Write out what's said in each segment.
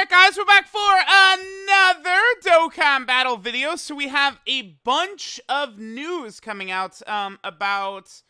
Alright guys, we're back for another Dokkan battle video. So we have a bunch of news coming out about,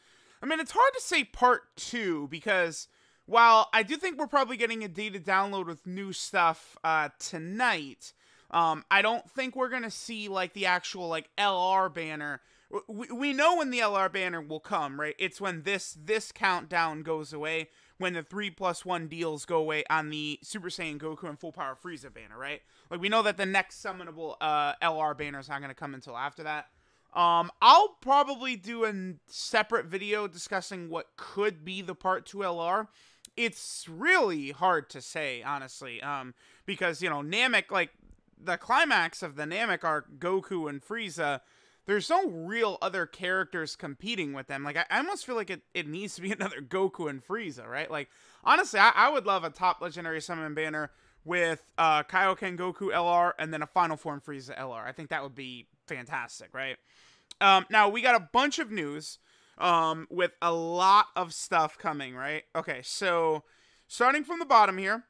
I mean, it's hard to say part 2 because while I do think we're probably getting a data download with new stuff tonight, I don't think we're going to see like the actual like LR banner. We know when the LR banner will come, right? It's when this countdown goes away, when the 3+1 deals go away on the Super Saiyan Goku and Full Power Frieza banner, right? Like, we know that the next summonable LR banner is not going to come until after that. I'll probably do a separate video discussing what could be the Part 2 LR. It's really hard to say, honestly, because, you know, Namek, like, the climax of the Namek arc, Goku and Frieza, there's no real other characters competing with them. Like, I almost feel like it needs to be another Goku and Frieza, right? Like, honestly, I would love a top legendary summon banner with Kaioken Goku LR and then a Final Form Frieza LR. I think that would be fantastic, right? Now, we got a bunch of news with a lot of stuff coming, right? Okay, so starting from the bottom here,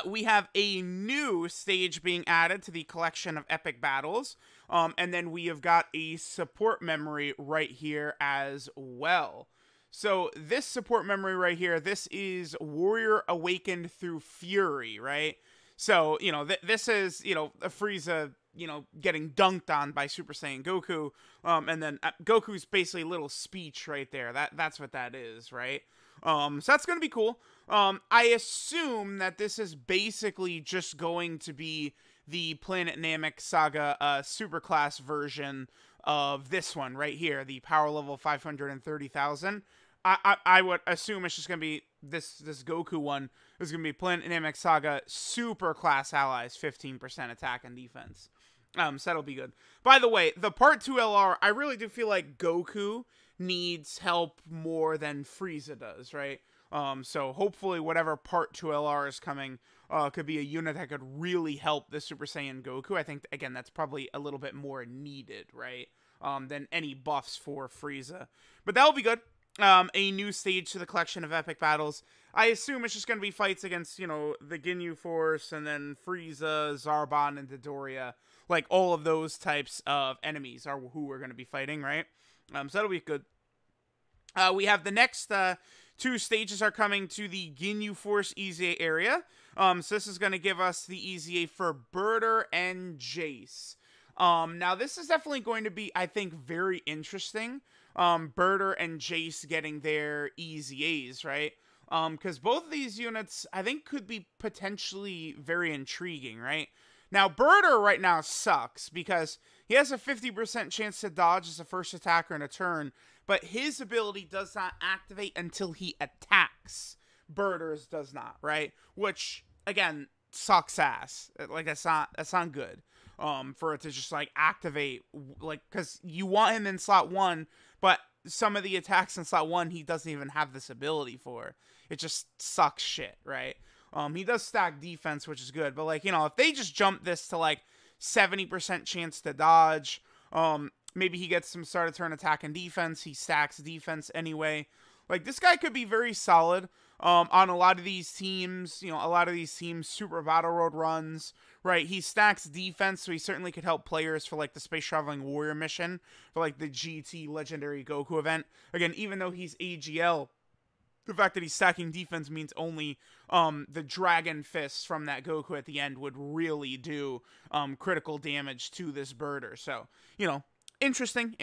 we have a new stage being added to the collection of epic battles. And then we have got a support memory right here as well. So this support memory right here, this is Warrior Awakened through Fury, right? So, you know, this is, you know, a Frieza, you know, getting dunked on by Super Saiyan Goku. And then Goku's basically a little speech right there. That's what that is, right? So that's going to be cool. I assume that this is basically just going to be the Planet Namek Saga superclass version of this one right here, the power level 530,000. I would assume it's just going to be this Goku one is going to be Planet Namek Saga superclass allies, 15% attack and defense. So that'll be good. By the way, the Part 2 LR, I really do feel like Goku needs help more than Frieza does, right? So hopefully whatever Part 2 LR is coming could be a unit that could really help the Super Saiyan Goku. I think, again, that's probably a little bit more needed, right? Than any buffs for Frieza. But that'll be good. A new stage to the collection of epic battles. I assume it's just going to be fights against, you know, the Ginyu Force and then Frieza, Zarbon, and Dodoria. Like, all of those types of enemies are who we're going to be fighting, right? So that'll be good. We have the next two stages are coming to the Ginyu Force EZA area. So this is going to give us the EZA for Birder and Jace. Now, this is definitely going to be, I think, very interesting. Birder and Jace getting their EZAs, right? Because both of these units, I think, could be potentially very intriguing, right? Now, Birder right now sucks because he has a 50% chance to dodge as a first attacker in a turn, but his ability does not activate until he attacks. Birder's does not, right? Which, again, sucks ass. Like, that's not good. For it to just, like, activate, like, because you want him in slot 1, but some of the attacks in slot 1, he doesn't even have this ability for. It just sucks shit, right? He does stack defense, which is good, but, like, you know, if they just jump this to, like, 70% chance to dodge, maybe he gets some start of turn attack and defense, he stacks defense anyway. Like, this guy could be very solid on a lot of these teams, you know, a lot of these teams, Super Battle Road runs, right? He stacks defense, so he certainly could help players for, like, the Space Traveling Warrior mission, for, like, the GT Legendary Goku event. Again, even though he's AGL, the fact that he's stacking defense means only the Dragon Fists from that Goku at the end would really do critical damage to this Birder. So, you know, interesting,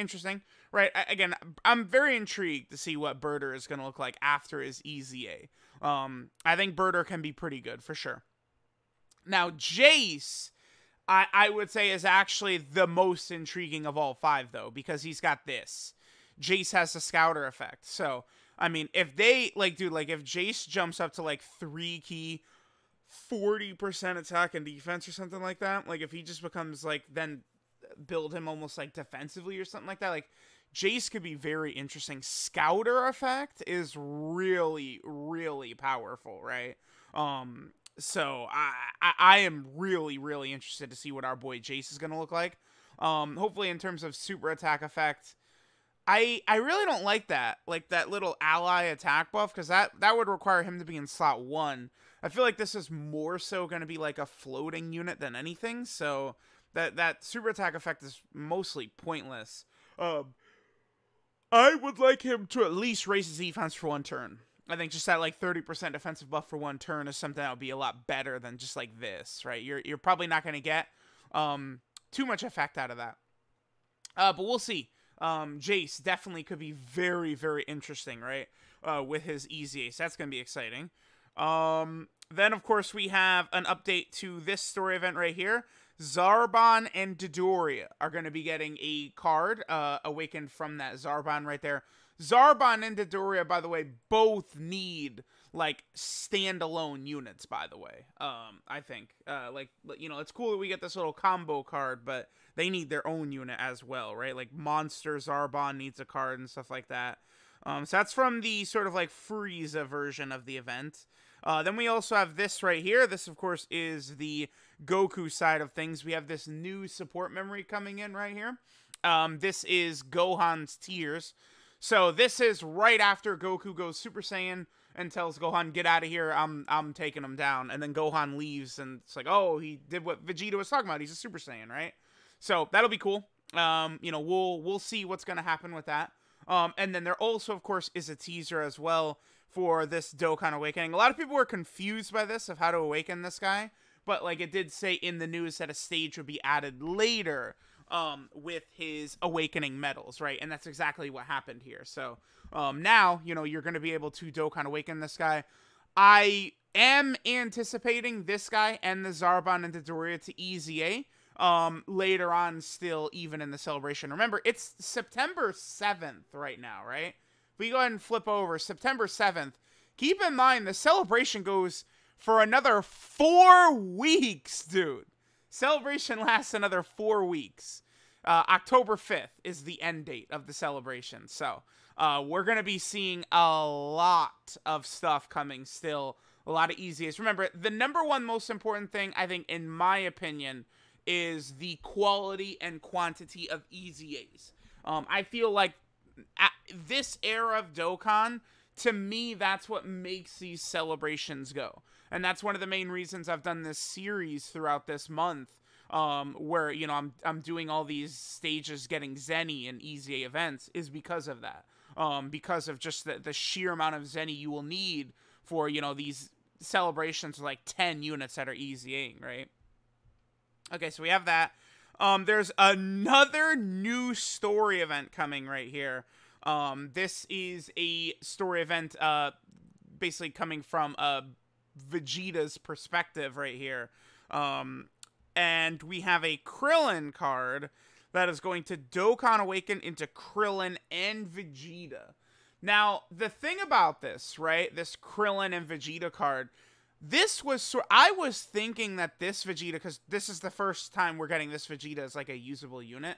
right? Again, I'm very intrigued to see what Birder is going to look like after his EZA. I think Birder can be pretty good, for sure. Now, Jace, I would say, is actually the most intriguing of all 5, though, because he's got this. Jace has the Scouter effect, so I mean, if they, like, dude, like, if Jace jumps up to, like, 3 key, 40% attack and defense or something like that, like, if he just becomes, like, then build him almost, like, defensively or something like that, like, Jace could be very interesting. Scouter effect is really, really powerful, right? So, I am really, really interested to see what our boy Jace is going to look like. Hopefully, in terms of super attack effect, I really don't like that. Like that little ally attack buff, because that would require him to be in slot 1. I feel like this is more so going to be like a floating unit than anything, so that super attack effect is mostly pointless. I would like him to at least raise his defense for 1 turn. I think just that like 30% defensive buff for 1 turn is something that would be a lot better than just like this, right? You're probably not going to get too much effect out of that. But we'll see. Jace definitely could be very, very interesting, right? With his easy ace. That's going to be exciting. Then, of course, we have an update to this story event right here. Zarbon and Dodoria are going to be getting a card awakened from that Zarbon right there. Zarbon and Dodoria, by the way, both need like standalone units, by the way. I think like, you know, it's cool that we get this little combo card, but they need their own unit as well, right? Like Monster Zarbon needs a card and stuff like that. So that's from the sort of like Frieza version of the event. Then we also have this right here. This, of course, is the Goku side of things. We have this new support memory coming in right here. This is Gohan's Tears. So this is right after Goku goes Super Saiyan and tells Gohan, get out of here, I'm taking him down. And then Gohan leaves, and it's like, oh, he did what Vegeta was talking about. He's a Super Saiyan, right? So that'll be cool. You know, we'll see what's going to happen with that. And then there also, of course, is a teaser as well for this Dokkan Awakening. A lot of people were confused by this, of how to awaken this guy. But, like, it did say in the news that a stage would be added later with his awakening medals, right? And that's exactly what happened here. So, now, you know, you're going to be able to Dokkan Awaken this guy. I am anticipating this guy and the Zarbon and Dodoria to EZA later on still, even in the celebration. Remember, it's September 7th right now, right? If we go ahead and flip over, September 7th, keep in mind the celebration goes for another 4 weeks, dude. Celebration lasts another 4 weeks. October 5th is the end date of the celebration. So, we're going to be seeing a lot of stuff coming still. A lot of EZAs. Remember, the number one most important thing, I think, in my opinion, is the quality and quantity of EZAs. I feel like at this era of Dokkan, to me, that's what makes these celebrations go. And that's one of the main reasons I've done this series throughout this month, where, you know, I'm doing all these stages getting Zenny and EZA events, is because of that. Because of just the sheer amount of Zenny you will need for, you know, these celebrations, like 10 units that are EZAing, right? Okay, so we have that. There's another new story event coming right here. This is a story event, basically coming from Vegeta's perspective right here. And we have a Krillin card that is going to Dokkan Awaken into Krillin and Vegeta. Now, the thing about this, right, this Krillin and Vegeta card, this was, I was thinking that this Vegeta, because this is the first time we're getting this Vegeta as like a usable unit.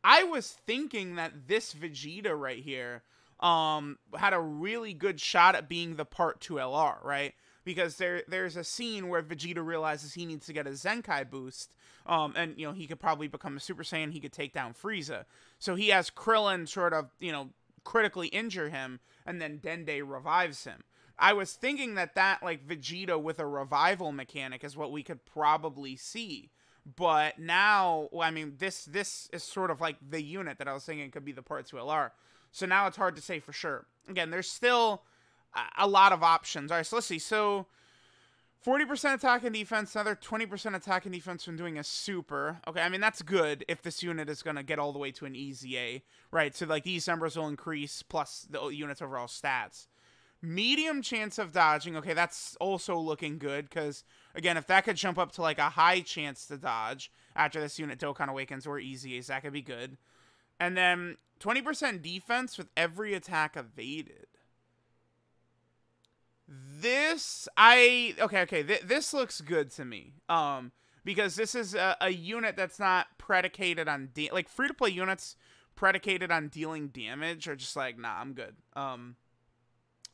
I was thinking that this Vegeta right here had a really good shot at being the Part 2 LR, right? Because there's a scene where Vegeta realizes he needs to get a Zenkai boost, and, you know, he could probably become a Super Saiyan, he could take down Frieza. So he has Krillin sort of, you know, critically injure him, and then Dende revives him. I was thinking that like Vegeta with a revival mechanic is what we could probably see. But now, I mean, this is sort of like the unit that I was thinking could be the Part 2 LR. So now it's hard to say for sure. Again, there's still a lot of options. All right, so let's see. So 40% attack and defense, another 20% attack and defense when doing a super. Okay, I mean, that's good if this unit is going to get all the way to an EZA, right? So, like, these numbers will increase plus the unit's overall stats. Medium chance of dodging. Okay, that's also looking good because, again, if that could jump up to, like, a high chance to dodge after this unit Dokkan Awakens or EZAs, that could be good. And then 20% defense with every attack evaded. This, this looks good to me. Because this is a unit that's not predicated on, like, free-to-play units predicated on dealing damage are just like, nah, I'm good.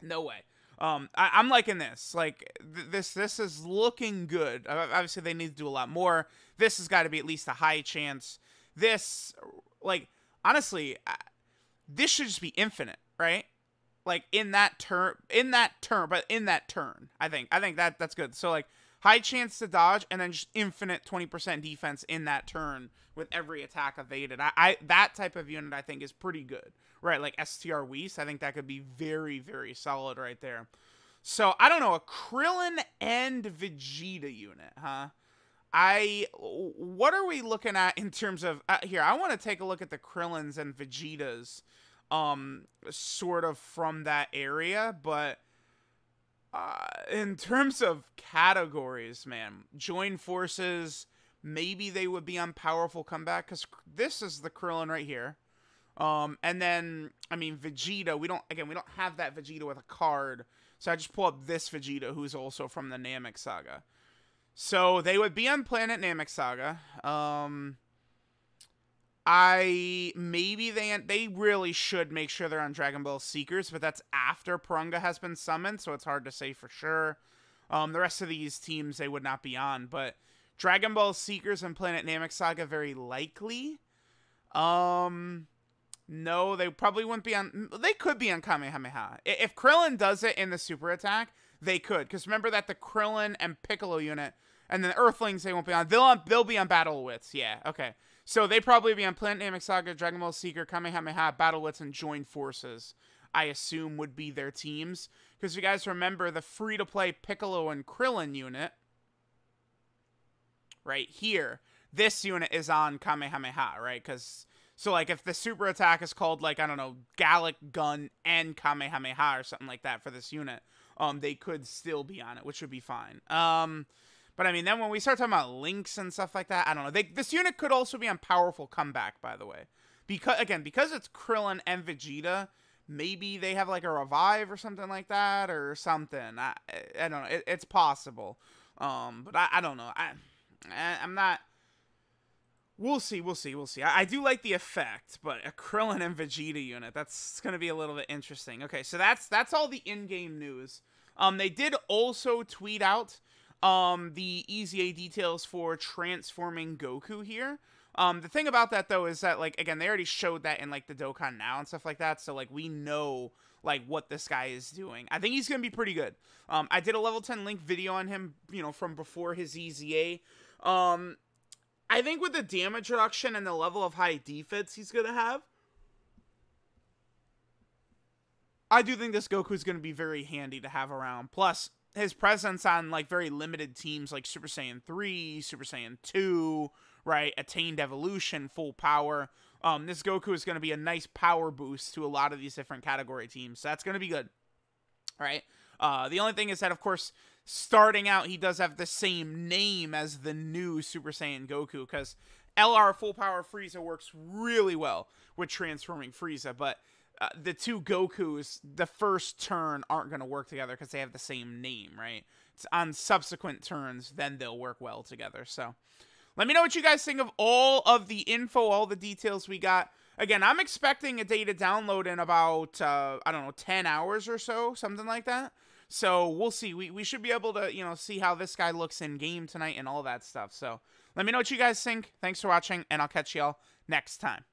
No way. I'm liking this. Like, this is looking good. Obviously, they need to do a lot more. This has got to be at least a high chance. This, like, honestly, this should just be infinite, right? Like in that turn, I think that's good. So like high chance to dodge and then just infinite 20% defense in that turn with every attack evaded. I that type of unit I think is pretty good, right? Like STR Whis, I think that could be very, very solid right there. So I don't know, a Krillin and Vegeta unit, huh? What are we looking at in terms of here? I want to take a look at the Krillins and Vegetas, sort of from that area, but in terms of categories, man, join forces, maybe they would be on powerful comeback because this is the Krillin right here. And then I mean Vegeta, we don't have that Vegeta with a card, so I just pull up this Vegeta who's also from the Namek Saga. So they would be on Planet Namek Saga. They really should make sure they're on Dragon Ball Seekers, but that's after Purunga has been summoned, so it's hard to say for sure. The rest of these teams they would not be on, but Dragon Ball Seekers and Planet Namek Saga very likely. No, they probably wouldn't be on. They could be on Kamehameha. If Krillin does it in the super attack, they could. Because remember that the Krillin and Piccolo unit, and then the Earthlings, they won't be on. They'll be on Battle Wits. Yeah, okay. So they probably be on Planet Namek Saga, Dragon Ball Seeker, Kamehameha, Battle Wits, and Join Forces. I assume would be their teams. Because if you guys remember, the free-to-play Piccolo and Krillin unit, right here, this unit is on Kamehameha, right? Because so like if the super attack is called like, I don't know, Gallic Gun and Kamehameha or something like that for this unit, they could still be on it, which would be fine. But I mean, then when we start talking about links and stuff like that, I don't know. This unit could also be on powerful comeback, by the way, because it's Krillin and Vegeta. Maybe they have like a revive or something like that, or something. I don't know. It's possible. But I don't know. I'm not. We'll see. I do like the effect, but a Krillin and Vegeta unit, that's going to be a little bit interesting. Okay, so that's all the in-game news. They did also tweet out the EZA details for transforming Goku here. The thing about that, though, is that, like, again, they already showed that in, like, the Dokkan Now and stuff like that, so, like, we know, like, what this guy is doing. I think he's going to be pretty good. I did a level 10 link video on him, you know, from before his EZA. I think with the damage reduction and the level of high defense he's going to have, I do think this Goku is going to be very handy to have around. Plus, his presence on, like, very limited teams like Super Saiyan 3, Super Saiyan 2, right? Attained Evolution, full power. This Goku is going to be a nice power boost to a lot of these different category teams. So that's going to be good, right? The only thing is that, of course, starting out, he does have the same name as the new Super Saiyan Goku, because LR Full Power Frieza works really well with transforming Frieza, but the two Gokus, the first turn, aren't going to work together because they have the same name, right? It's on subsequent turns, then they'll work well together. So let me know what you guys think of all of the info, all the details we got. Again, I'm expecting a day to download in about, I don't know, 10 hours or so, something like that. So we'll see. We should be able to, you know, see how this guy looks in game tonight and all that stuff. So let me know what you guys think. Thanks for watching, and I'll catch y'all next time.